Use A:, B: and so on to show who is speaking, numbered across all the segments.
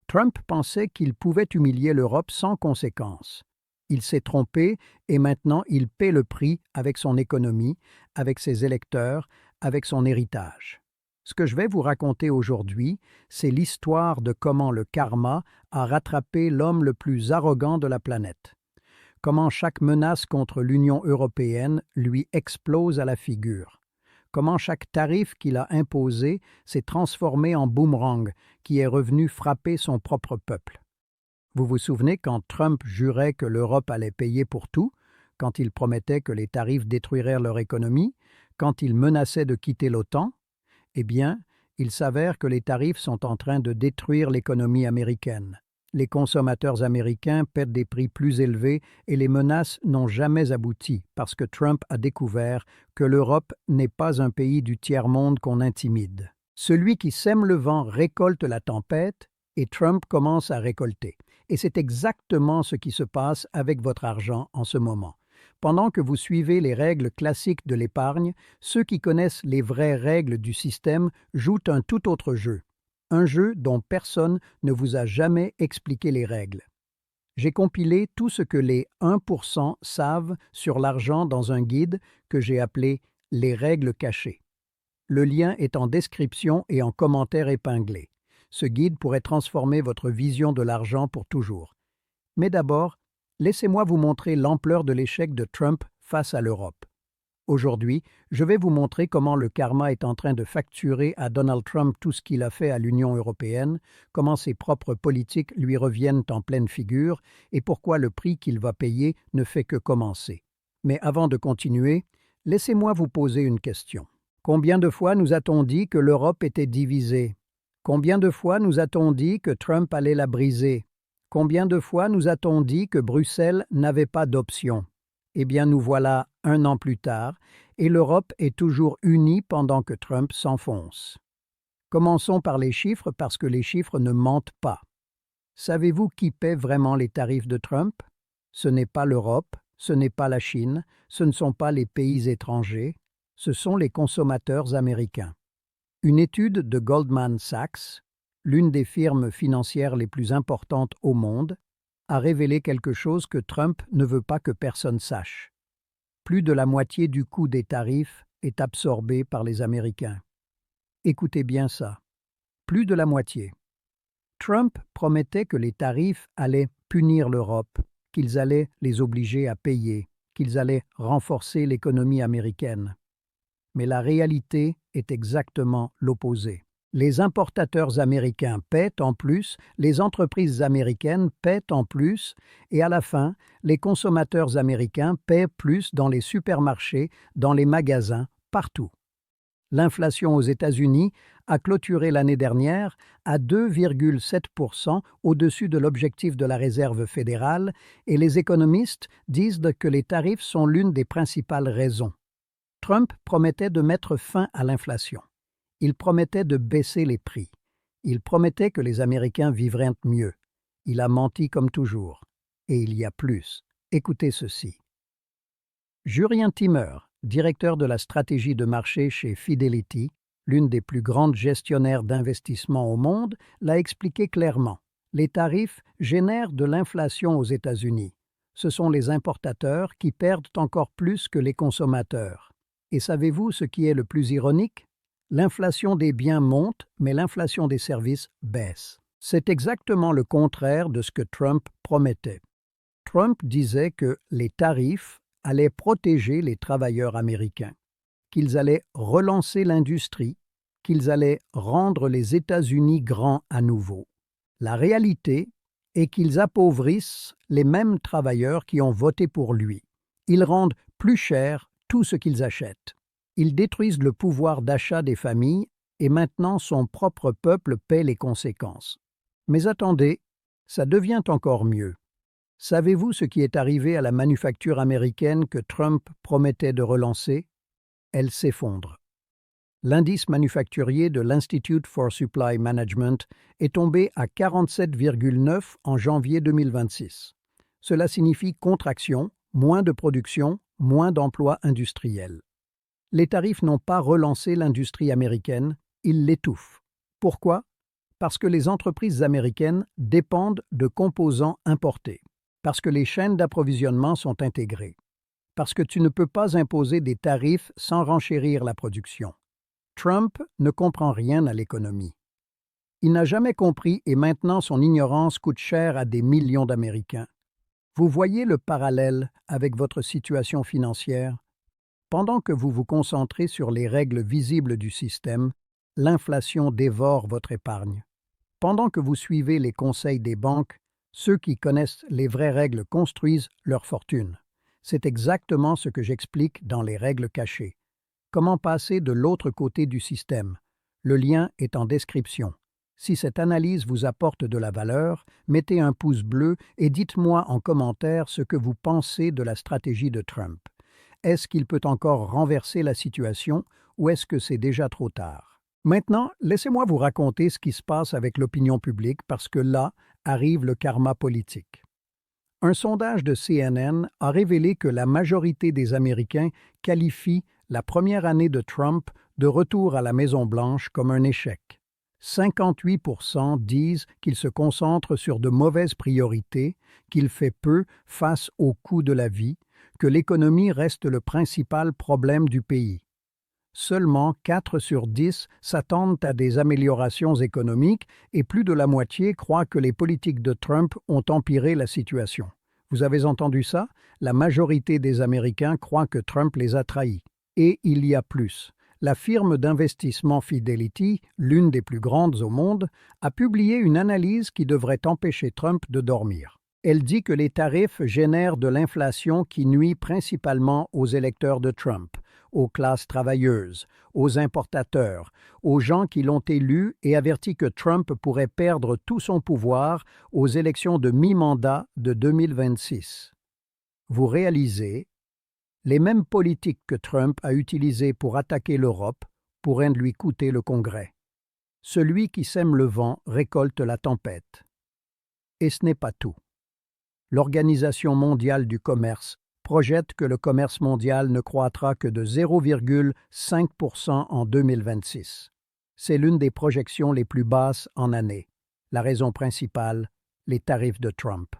A: Trump pensait qu'il pouvait humilier l'Europe sans conséquence. Il s'est trompé et maintenant il paie le prix avec son économie, avec ses électeurs, avec son héritage. Ce que je vais vous raconter aujourd'hui, c'est l'histoire de comment le karma a rattrapé l'homme le plus arrogant de la planète. Comment chaque menace contre l'Union européenne lui explose à la figure. Comment chaque tarif qu'il a imposé s'est transformé en boomerang qui est revenu frapper son propre peuple. Vous vous souvenez quand Trump jurait que l'Europe allait payer pour tout, quand il promettait que les tarifs détruiraient leur économie, quand il menaçait de quitter l'OTAN? Eh bien, il s'avère que les tarifs sont en train de détruire l'économie américaine. Les consommateurs américains paient des prix plus élevés et les menaces n'ont jamais abouti parce que Trump a découvert que l'Europe n'est pas un pays du tiers-monde qu'on intimide. Celui qui sème le vent récolte la tempête et Trump commence à récolter. Et c'est exactement ce qui se passe avec votre argent en ce moment. Pendant que vous suivez les règles classiques de l'épargne, ceux qui connaissent les vraies règles du système jouent un tout autre jeu. Un jeu dont personne ne vous a jamais expliqué les règles. J'ai compilé tout ce que les 1% savent sur l'argent dans un guide que j'ai appelé « Les règles cachées ». Le lien est en description et en commentaire épinglé. Ce guide pourrait transformer votre vision de l'argent pour toujours. Mais d'abord, laissez-moi vous montrer l'ampleur de l'échec de Trump face à l'Europe. Aujourd'hui, je vais vous montrer comment le karma est en train de facturer à Donald Trump tout ce qu'il a fait à l'Union européenne, comment ses propres politiques lui reviennent en pleine figure et pourquoi le prix qu'il va payer ne fait que commencer. Mais avant de continuer, laissez-moi vous poser une question. Combien de fois nous a-t-on dit que l'Europe était divisée? Combien de fois nous a-t-on dit que Trump allait la briser? Combien de fois nous a-t-on dit que Bruxelles n'avait pas d'option? Eh bien, nous voilà 1 an plus tard, et l'Europe est toujours unie pendant que Trump s'enfonce. Commençons par les chiffres parce que les chiffres ne mentent pas. Savez-vous qui paie vraiment les tarifs de Trump? Ce n'est pas l'Europe, ce n'est pas la Chine, ce ne sont pas les pays étrangers, ce sont les consommateurs américains. Une étude de Goldman Sachs, l'une des firmes financières les plus importantes au monde, a révélé quelque chose que Trump ne veut pas que personne sache. Plus de la moitié du coût des tarifs est absorbé par les Américains. Écoutez bien ça. Plus de la moitié. Trump promettait que les tarifs allaient punir l'Europe, qu'ils allaient les obliger à payer, qu'ils allaient renforcer l'économie américaine. Mais la réalité est exactement l'opposé. Les importateurs américains paient en plus, les entreprises américaines paient en plus, et à la fin, les consommateurs américains paient plus dans les supermarchés, dans les magasins, partout. L'inflation aux États-Unis a clôturé l'année dernière à 2,7% au-dessus de l'objectif de la Réserve fédérale, et les économistes disent que les tarifs sont l'une des principales raisons. Trump promettait de mettre fin à l'inflation. Il promettait de baisser les prix. Il promettait que les Américains vivraient mieux. Il a menti comme toujours. Et il y a plus. Écoutez ceci. Jurien Timmer, directeur de la stratégie de marché chez Fidelity, l'une des plus grandes gestionnaires d'investissement au monde, l'a expliqué clairement. Les tarifs génèrent de l'inflation aux États-Unis. Ce sont les importateurs qui perdent encore plus que les consommateurs. Et savez-vous ce qui est le plus ironique? L'inflation des biens monte, mais l'inflation des services baisse. C'est exactement le contraire de ce que Trump promettait. Trump disait que les tarifs allaient protéger les travailleurs américains, qu'ils allaient relancer l'industrie, qu'ils allaient rendre les États-Unis grands à nouveau. La réalité est qu'ils appauvrissent les mêmes travailleurs qui ont voté pour lui. Ils rendent plus cher tout ce qu'ils achètent. Ils détruisent le pouvoir d'achat des familles et maintenant son propre peuple paie les conséquences. Mais attendez, ça devient encore mieux. Savez-vous ce qui est arrivé à la manufacture américaine que Trump promettait de relancer? Elle s'effondre. L'indice manufacturier de l'Institute for Supply Management est tombé à 47,9 en janvier 2026. Cela signifie contraction, moins de production, moins d'emplois industriels. Les tarifs n'ont pas relancé l'industrie américaine, ils l'étouffent. Pourquoi? Parce que les entreprises américaines dépendent de composants importés. Parce que les chaînes d'approvisionnement sont intégrées. Parce que tu ne peux pas imposer des tarifs sans renchérir la production. Trump ne comprend rien à l'économie. Il n'a jamais compris et maintenant son ignorance coûte cher à des millions d'Américains. Vous voyez le parallèle avec votre situation financière? Pendant que vous vous concentrez sur les règles visibles du système, l'inflation dévore votre épargne. Pendant que vous suivez les conseils des banques, ceux qui connaissent les vraies règles construisent leur fortune. C'est exactement ce que j'explique dans les règles cachées. Comment passer de l'autre côté du système? Le lien est en description. Si cette analyse vous apporte de la valeur, mettez un pouce bleu et dites-moi en commentaire ce que vous pensez de la stratégie de Trump. Est-ce qu'il peut encore renverser la situation ou est-ce que c'est déjà trop tard? Maintenant, laissez-moi vous raconter ce qui se passe avec l'opinion publique parce que là arrive le karma politique. Un sondage de CNN a révélé que la majorité des Américains qualifient la première année de Trump de retour à la Maison-Blanche comme un échec. 58% disent qu'il se concentre sur de mauvaises priorités, qu'il fait peu face au coût de la vie, que l'économie reste le principal problème du pays. Seulement 4 sur 10 s'attendent à des améliorations économiques et plus de la moitié croient que les politiques de Trump ont empiré la situation. Vous avez entendu ça? La majorité des Américains croient que Trump les a trahis. Et il y a plus. La firme d'investissement Fidelity, l'une des plus grandes au monde, a publié une analyse qui devrait empêcher Trump de dormir. Elle dit que les tarifs génèrent de l'inflation qui nuit principalement aux électeurs de Trump, aux classes travailleuses, aux importateurs, aux gens qui l'ont élu et avertit que Trump pourrait perdre tout son pouvoir aux élections de mi-mandat de 2026. Vous réalisez, les mêmes politiques que Trump a utilisées pour attaquer l'Europe pourraient lui coûter le Congrès. Celui qui sème le vent récolte la tempête. Et ce n'est pas tout. L'Organisation mondiale du commerce projette que le commerce mondial ne croîtra que de 0,5% en 2026. C'est l'une des projections les plus basses en année. La raison principale, les tarifs de Trump.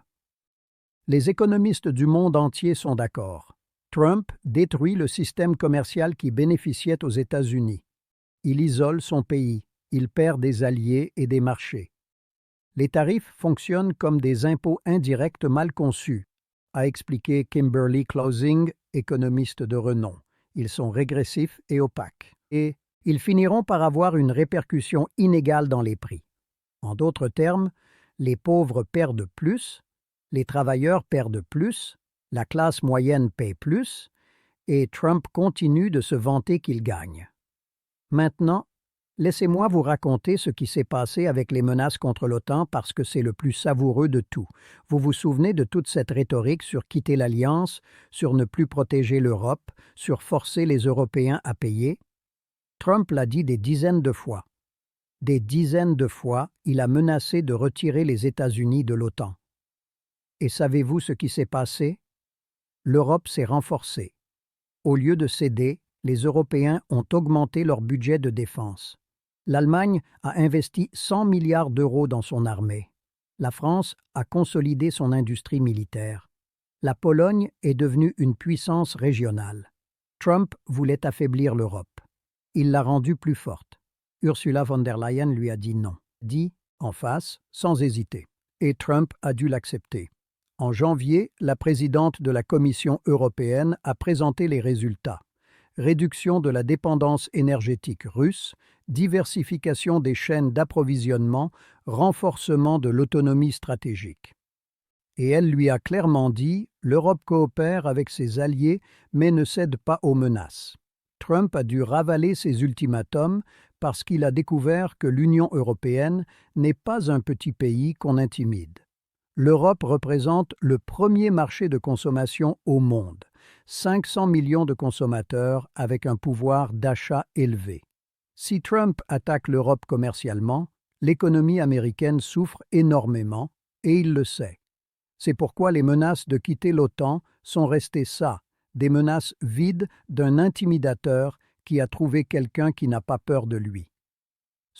A: Les économistes du monde entier sont d'accord. Trump détruit le système commercial qui bénéficiait aux États-Unis. Il isole son pays, il perd des alliés et des marchés. Les tarifs fonctionnent comme des impôts indirects mal conçus, a expliqué Kimberly Closing, économiste de renom. Ils sont régressifs et opaques. Et ils finiront par avoir une répercussion inégale dans les prix. En d'autres termes, les pauvres perdent plus, les travailleurs perdent plus, la classe moyenne paie plus, et Trump continue de se vanter qu'il gagne. Maintenant, laissez-moi vous raconter ce qui s'est passé avec les menaces contre l'OTAN parce que c'est le plus savoureux de tout. Vous vous souvenez de toute cette rhétorique sur quitter l'Alliance, sur ne plus protéger l'Europe, sur forcer les Européens à payer? Trump l'a dit des dizaines de fois. Des dizaines de fois, il a menacé de retirer les États-Unis de l'OTAN. Et savez-vous ce qui s'est passé? L'Europe s'est renforcée. Au lieu de céder, les Européens ont augmenté leur budget de défense. L'Allemagne a investi 100 milliards d'euros dans son armée. La France a consolidé son industrie militaire. La Pologne est devenue une puissance régionale. Trump voulait affaiblir l'Europe. Il l'a rendue plus forte. Ursula von der Leyen lui a dit non. Dit en face, sans hésiter. Et Trump a dû l'accepter. En janvier, la présidente de la Commission européenne a présenté les résultats. Réduction de la dépendance énergétique russe, diversification des chaînes d'approvisionnement, renforcement de l'autonomie stratégique. Et elle lui a clairement dit « L'Europe coopère avec ses alliés, mais ne cède pas aux menaces ». Trump a dû ravaler ses ultimatums parce qu'il a découvert que l'Union européenne n'est pas un petit pays qu'on intimide. L'Europe représente le premier marché de consommation au monde. 500 millions de consommateurs avec un pouvoir d'achat élevé. Si Trump attaque l'Europe commercialement, l'économie américaine souffre énormément et il le sait. C'est pourquoi les menaces de quitter l'OTAN sont restées ça, des menaces vides d'un intimidateur qui a trouvé quelqu'un qui n'a pas peur de lui.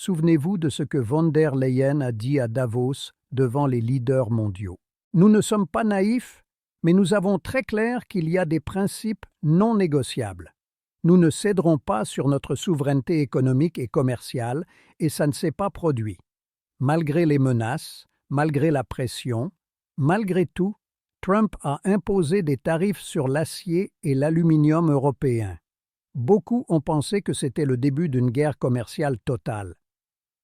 A: Souvenez-vous de ce que von der Leyen a dit à Davos devant les leaders mondiaux. Nous ne sommes pas naïfs, mais nous avons très clair qu'il y a des principes non négociables. Nous ne céderons pas sur notre souveraineté économique et commerciale, et ça ne s'est pas produit. Malgré les menaces, malgré la pression, malgré tout, Trump a imposé des tarifs sur l'acier et l'aluminium européens. Beaucoup ont pensé que c'était le début d'une guerre commerciale totale.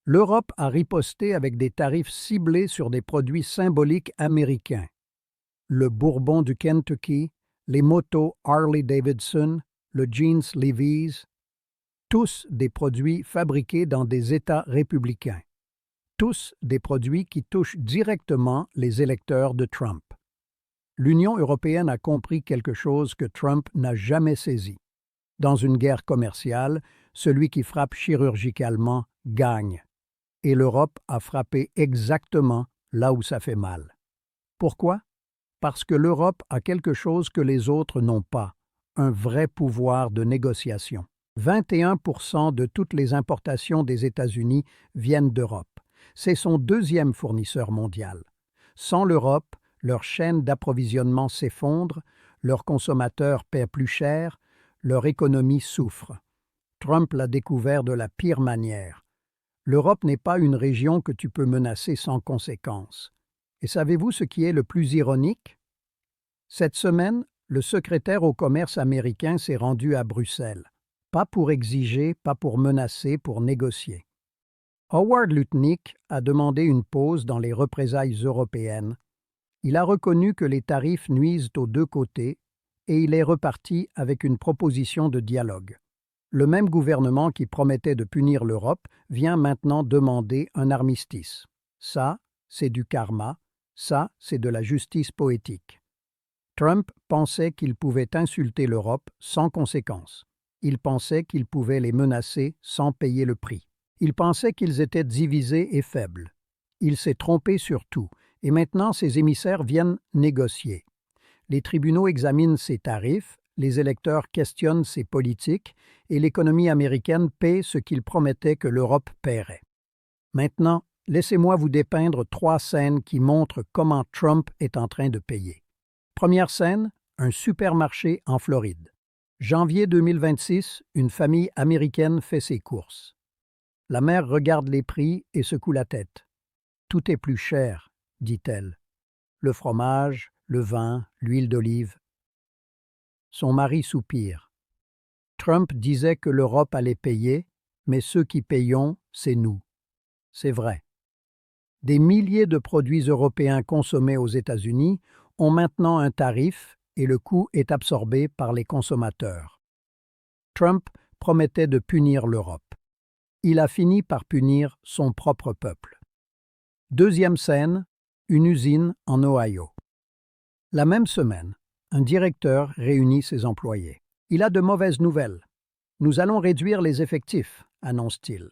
A: L'Europe a riposté avec des tarifs ciblés sur des produits symboliques américains. Le bourbon du Kentucky, les motos Harley-Davidson, le jeans Levi's, tous des produits fabriqués dans des États républicains. Tous des produits qui touchent directement les électeurs de Trump. L'Union européenne a compris quelque chose que Trump n'a jamais saisi. Dans une guerre commerciale, celui qui frappe chirurgicalement gagne. Et l'Europe a frappé exactement là où ça fait mal. Pourquoi? Parce que l'Europe a quelque chose que les autres n'ont pas, un vrai pouvoir de négociation. 21% de toutes les importations des États-Unis viennent d'Europe. C'est son deuxième fournisseur mondial. Sans l'Europe, leur chaîne d'approvisionnement s'effondre, leurs consommateurs paient plus cher, leur économie souffre. Trump l'a découvert de la pire manière. L'Europe n'est pas une région que tu peux menacer sans conséquence. Et savez-vous ce qui est le plus ironique? Cette semaine, le secrétaire au commerce américain s'est rendu à Bruxelles. Pas pour exiger, pas pour menacer, pour négocier. Howard Lutnick a demandé une pause dans les représailles européennes. Il a reconnu que les tarifs nuisent aux deux côtés et il est reparti avec une proposition de dialogue. Le même gouvernement qui promettait de punir l'Europe vient maintenant demander un armistice. Ça, c'est du karma, ça, c'est de la justice poétique. Trump pensait qu'il pouvait insulter l'Europe sans conséquence. Il pensait qu'il pouvait les menacer sans payer le prix. Il pensait qu'ils étaient divisés et faibles. Il s'est trompé sur tout, et maintenant ses émissaires viennent négocier. Les tribunaux examinent ses tarifs, les électeurs questionnent ses politiques et l'économie américaine paie ce qu'il promettait que l'Europe paierait. Maintenant, laissez-moi vous dépeindre 3 scènes qui montrent comment Trump est en train de payer. Première scène, un supermarché en Floride. Janvier 2026, une famille américaine fait ses courses. La mère regarde les prix et secoue la tête. « Tout est plus cher », dit-elle. Le fromage, le vin, l'huile d'olive. Son mari soupire. Trump disait que l'Europe allait payer, mais ceux qui payons, c'est nous. C'est vrai. Des milliers de produits européens consommés aux États-Unis ont maintenant un tarif et le coût est absorbé par les consommateurs. Trump promettait de punir l'Europe. Il a fini par punir son propre peuple. Deuxième scène, une usine en Ohio. La même semaine, un directeur réunit ses employés. Il a de mauvaises nouvelles. Nous allons réduire les effectifs, annonce-t-il.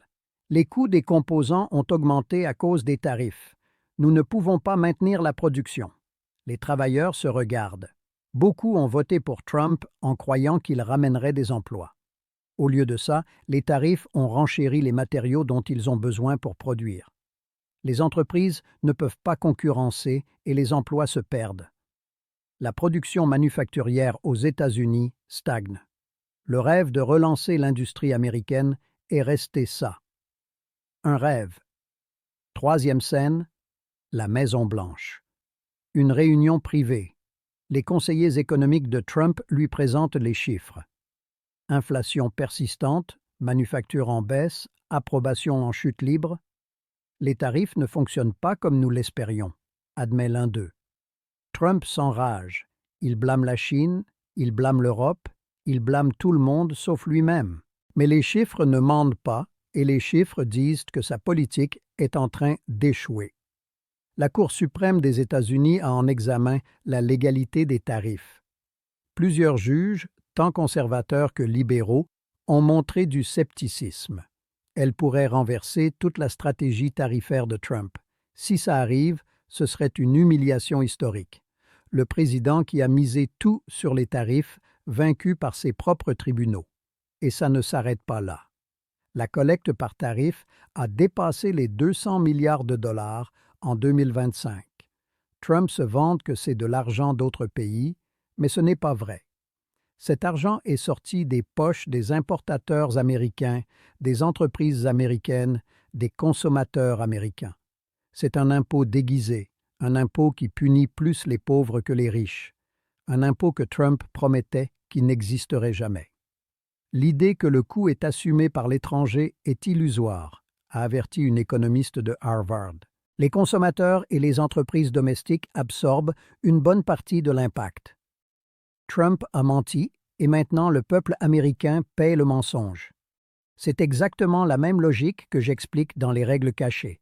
A: Les coûts des composants ont augmenté à cause des tarifs. Nous ne pouvons pas maintenir la production. Les travailleurs se regardent. Beaucoup ont voté pour Trump en croyant qu'il ramènerait des emplois. Au lieu de ça, les tarifs ont renchéri les matériaux dont ils ont besoin pour produire. Les entreprises ne peuvent pas concurrencer et les emplois se perdent. La production manufacturière aux États-Unis stagne. Le rêve de relancer l'industrie américaine est resté ça. Un rêve. Troisième scène, la Maison-Blanche. Une réunion privée. Les conseillers économiques de Trump lui présentent les chiffres. Inflation persistante, manufacture en baisse, approbation en chute libre. Les tarifs ne fonctionnent pas comme nous l'espérions, admet l'un d'eux. Trump s'enrage. Il blâme la Chine, il blâme l'Europe, il blâme tout le monde sauf lui-même. Mais les chiffres ne mentent pas et les chiffres disent que sa politique est en train d'échouer. La Cour suprême des États-Unis a en examen la légalité des tarifs. Plusieurs juges, tant conservateurs que libéraux, ont montré du scepticisme. Elle pourrait renverser toute la stratégie tarifaire de Trump. Si ça arrive, ce serait une humiliation historique. Le président qui a misé tout sur les tarifs, vaincu par ses propres tribunaux. Et ça ne s'arrête pas là. La collecte par tarif a dépassé les 200 milliards de dollars en 2025. Trump se vante que c'est de l'argent d'autres pays, mais ce n'est pas vrai. Cet argent est sorti des poches des importateurs américains, des entreprises américaines, des consommateurs américains. C'est un impôt déguisé, un impôt qui punit plus les pauvres que les riches, un impôt que Trump promettait qui n'existerait jamais. L'idée que le coût est assumé par l'étranger est illusoire, a averti une économiste de Harvard. Les consommateurs et les entreprises domestiques absorbent une bonne partie de l'impact. Trump a menti et maintenant le peuple américain paie le mensonge. C'est exactement la même logique que j'explique dans les règles cachées.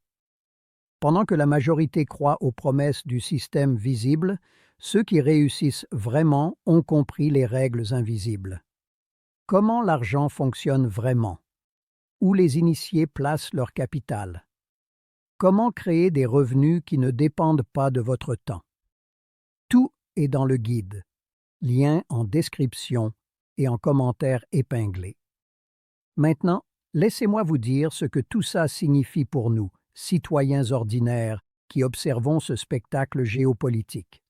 A: Pendant que la majorité croit aux promesses du système visible, ceux qui réussissent vraiment ont compris les règles invisibles. Comment l'argent fonctionne vraiment? Où les initiés placent leur capital? Comment créer des revenus qui ne dépendent pas de votre temps? Tout est dans le guide. Lien en description et en commentaire épinglé. Maintenant, laissez-moi vous dire ce que tout ça signifie pour nous, citoyens ordinaires qui observons ce spectacle géopolitique.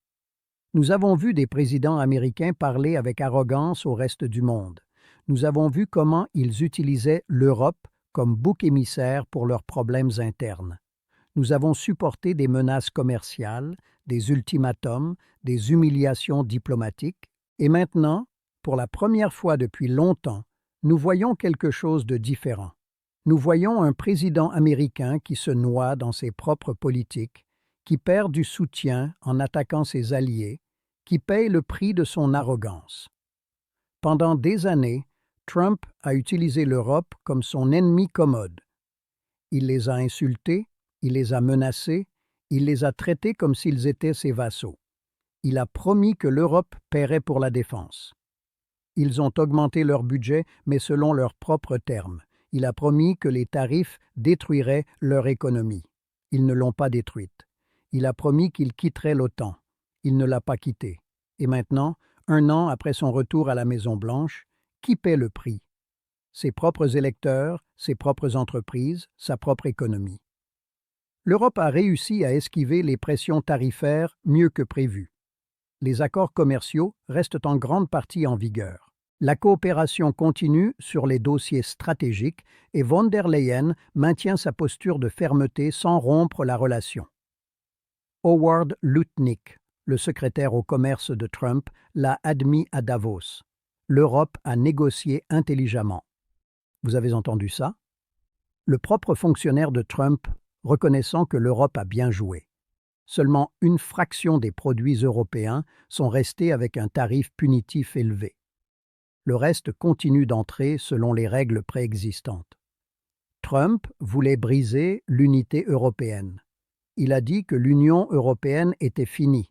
A: Nous avons vu des présidents américains parler avec arrogance au reste du monde. Nous avons vu comment ils utilisaient l'Europe comme bouc émissaire pour leurs problèmes internes. Nous avons supporté des menaces commerciales, des ultimatums, des humiliations diplomatiques, et maintenant, pour la première fois depuis longtemps, nous voyons quelque chose de différent. Nous voyons un président américain qui se noie dans ses propres politiques, qui perd du soutien en attaquant ses alliés, qui paye le prix de son arrogance. Pendant des années, Trump a utilisé l'Europe comme son ennemi commode. Il les a insultés, il les a menacés, il les a traités comme s'ils étaient ses vassaux. Il a promis que l'Europe paierait pour la défense. Ils ont augmenté leur budget, mais selon leurs propres termes. Il a promis que les tarifs détruiraient leur économie. Ils ne l'ont pas détruite. Il a promis qu'il quitterait l'OTAN. Il ne l'a pas quittée. Et maintenant, 1 an après son retour à la Maison-Blanche, qui paie le prix? Ses propres électeurs, ses propres entreprises, sa propre économie. L'Europe a réussi à esquiver les pressions tarifaires mieux que prévu. Les accords commerciaux restent en grande partie en vigueur. La coopération continue sur les dossiers stratégiques et von der Leyen maintient sa posture de fermeté sans rompre la relation. Howard Lutnick, le secrétaire au commerce de Trump, l'a admis à Davos. L'Europe a négocié intelligemment. Vous avez entendu ça? Le propre fonctionnaire de Trump reconnaissant que l'Europe a bien joué. Seulement une fraction des produits européens sont restés avec un tarif punitif élevé. Le reste continue d'entrer selon les règles préexistantes. Trump voulait briser l'unité européenne. Il a dit que l'Union européenne était finie.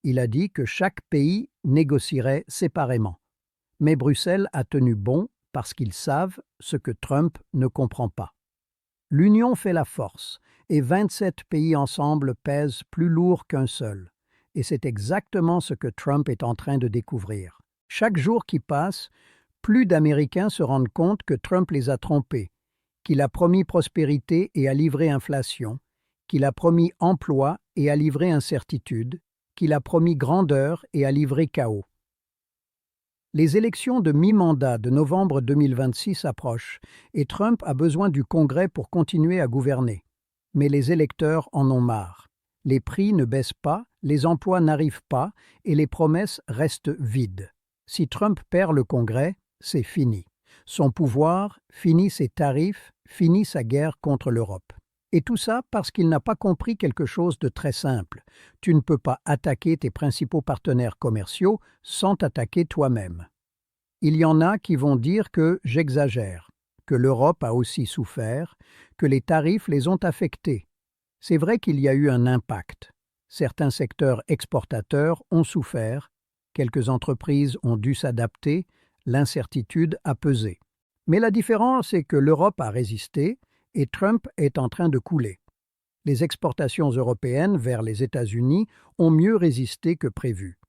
A: Il a dit que chaque pays négocierait séparément. Mais Bruxelles a tenu bon parce qu'ils savent ce que Trump ne comprend pas. L'union fait la force, et 27 pays ensemble pèsent plus lourd qu'un seul. Et c'est exactement ce que Trump est en train de découvrir. Chaque jour qui passe, plus d'Américains se rendent compte que Trump les a trompés, qu'il a promis prospérité et a livré inflation, qu'il a promis emploi et a livré incertitude, qu'il a promis grandeur et a livré chaos. Les élections de mi-mandat de novembre 2026 approchent et Trump a besoin du Congrès pour continuer à gouverner. Mais les électeurs en ont marre. Les prix ne baissent pas, les emplois n'arrivent pas et les promesses restent vides. Si Trump perd le Congrès, c'est fini. Son pouvoir, fini ses tarifs, fini sa guerre contre l'Europe. Et tout ça parce qu'il n'a pas compris quelque chose de très simple. Tu ne peux pas attaquer tes principaux partenaires commerciaux sans t'attaquer toi-même. Il y en a qui vont dire que j'exagère, que l'Europe a aussi souffert, que les tarifs les ont affectés. C'est vrai qu'il y a eu un impact. Certains secteurs exportateurs ont souffert, quelques entreprises ont dû s'adapter, l'incertitude a pesé. Mais la différence est que l'Europe a résisté et Trump est en train de couler. Les exportations européennes vers les États-Unis ont mieux résisté que prévu.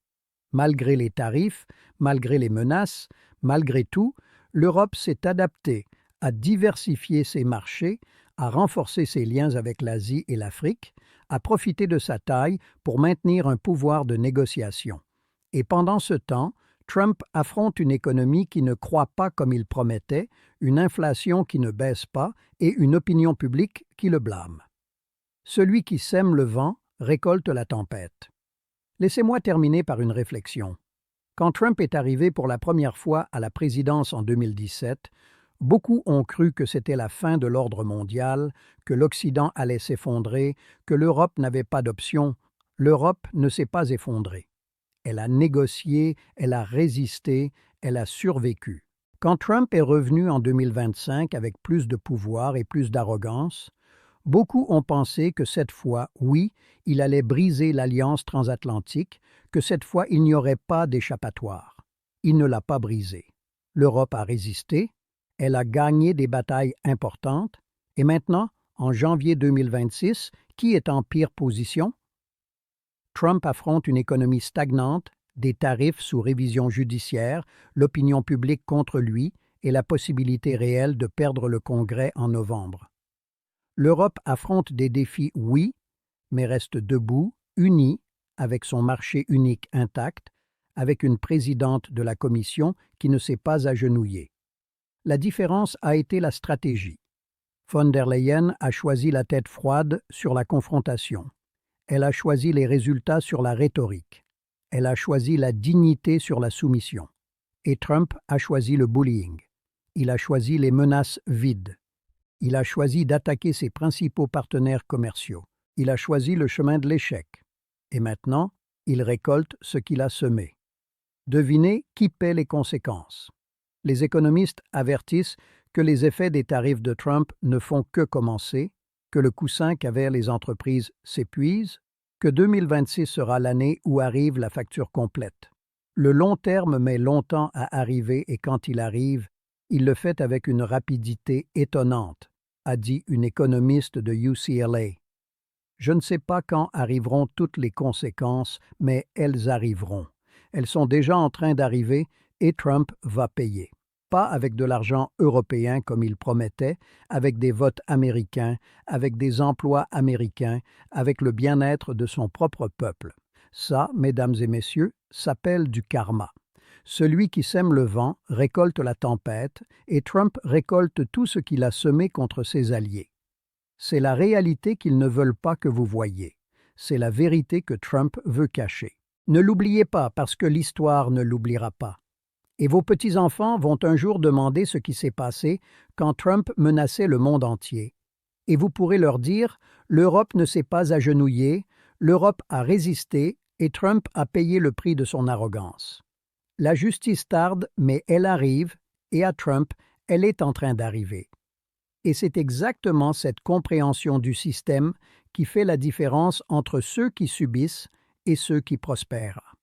A: Malgré les tarifs, malgré les menaces, malgré tout, l'Europe s'est adaptée, à diversifier ses marchés, à renforcer ses liens avec l'Asie et l'Afrique, à profiter de sa taille pour maintenir un pouvoir de négociation. Et pendant ce temps, Trump affronte une économie qui ne croît pas comme il promettait, une inflation qui ne baisse pas et une opinion publique qui le blâme. Celui qui sème le vent récolte la tempête. Laissez-moi terminer par une réflexion. Quand Trump est arrivé pour la première fois à la présidence en 2017, beaucoup ont cru que c'était la fin de l'ordre mondial, que l'Occident allait s'effondrer, que l'Europe n'avait pas d'option. L'Europe ne s'est pas effondrée. Elle a négocié, elle a résisté, elle a survécu. Quand Trump est revenu en 2025 avec plus de pouvoir et plus d'arrogance, beaucoup ont pensé que cette fois, oui, il allait briser l'alliance transatlantique, que cette fois il n'y aurait pas d'échappatoire. Il ne l'a pas brisée. L'Europe a résisté, elle a gagné des batailles importantes, et maintenant, en janvier 2026, qui est en pire position? Trump affronte une économie stagnante, des tarifs sous révision judiciaire, l'opinion publique contre lui et la possibilité réelle de perdre le Congrès en novembre. L'Europe affronte des défis, oui, mais reste debout, unie, avec son marché unique intact, avec une présidente de la Commission qui ne s'est pas agenouillée. La différence a été la stratégie. Von der Leyen a choisi la tête froide sur la confrontation. Elle a choisi les résultats sur la rhétorique. Elle a choisi la dignité sur la soumission. Et Trump a choisi le bullying. Il a choisi les menaces vides. Il a choisi d'attaquer ses principaux partenaires commerciaux. Il a choisi le chemin de l'échec. Et maintenant, il récolte ce qu'il a semé. Devinez qui paie les conséquences. Les économistes avertissent que les effets des tarifs de Trump ne font que commencer, que le coussin qu'avaient les entreprises s'épuise, que 2026 sera l'année où arrive la facture complète. Le long terme met longtemps à arriver et quand il arrive, il le fait avec une rapidité étonnante, a dit une économiste de UCLA. Je ne sais pas quand arriveront toutes les conséquences, mais elles arriveront. Elles sont déjà en train d'arriver et Trump va payer. Pas avec de l'argent européen comme il promettait, avec des votes américains, avec des emplois américains, avec le bien-être de son propre peuple. Ça, mesdames et messieurs, s'appelle du karma. Celui qui sème le vent récolte la tempête et Trump récolte tout ce qu'il a semé contre ses alliés. C'est la réalité qu'ils ne veulent pas que vous voyiez. C'est la vérité que Trump veut cacher. Ne l'oubliez pas parce que l'histoire ne l'oubliera pas. Et vos petits-enfants vont un jour demander ce qui s'est passé quand Trump menaçait le monde entier. Et vous pourrez leur dire, l'Europe ne s'est pas agenouillée, l'Europe a résisté et Trump a payé le prix de son arrogance. La justice tarde, mais elle arrive, et à Trump, elle est en train d'arriver. Et c'est exactement cette compréhension du système qui fait la différence entre ceux qui subissent et ceux qui prospèrent.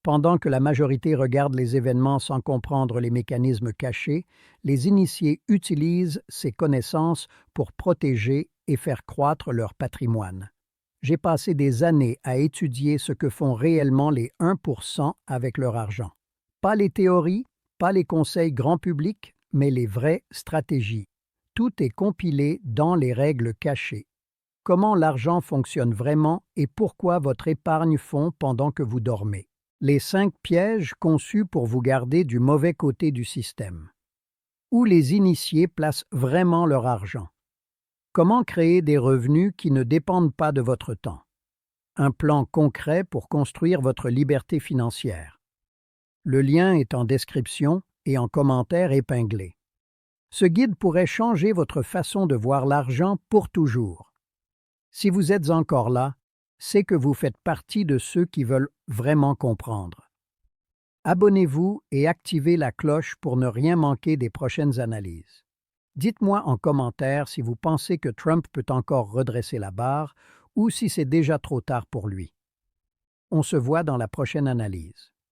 A: Pendant que la majorité regarde les événements sans comprendre les mécanismes cachés, les initiés utilisent ces connaissances pour protéger et faire croître leur patrimoine. J'ai passé des années à étudier ce que font réellement les 1% avec leur argent. Pas les théories, pas les conseils grand public, mais les vraies stratégies. Tout est compilé dans les règles cachées. Comment l'argent fonctionne vraiment et pourquoi votre épargne fond pendant que vous dormez. Les 5 pièges conçus pour vous garder du mauvais côté du système. Où les initiés placent vraiment leur argent. Comment créer des revenus qui ne dépendent pas de votre temps. Un plan concret pour construire votre liberté financière. Le lien est en description et en commentaire épinglé. Ce guide pourrait changer votre façon de voir l'argent pour toujours. Si vous êtes encore là, c'est que vous faites partie de ceux qui veulent vraiment comprendre. Abonnez-vous et activez la cloche pour ne rien manquer des prochaines analyses. Dites-moi en commentaire si vous pensez que Trump peut encore redresser la barre ou si c'est déjà trop tard pour lui. On se voit dans la prochaine analyse.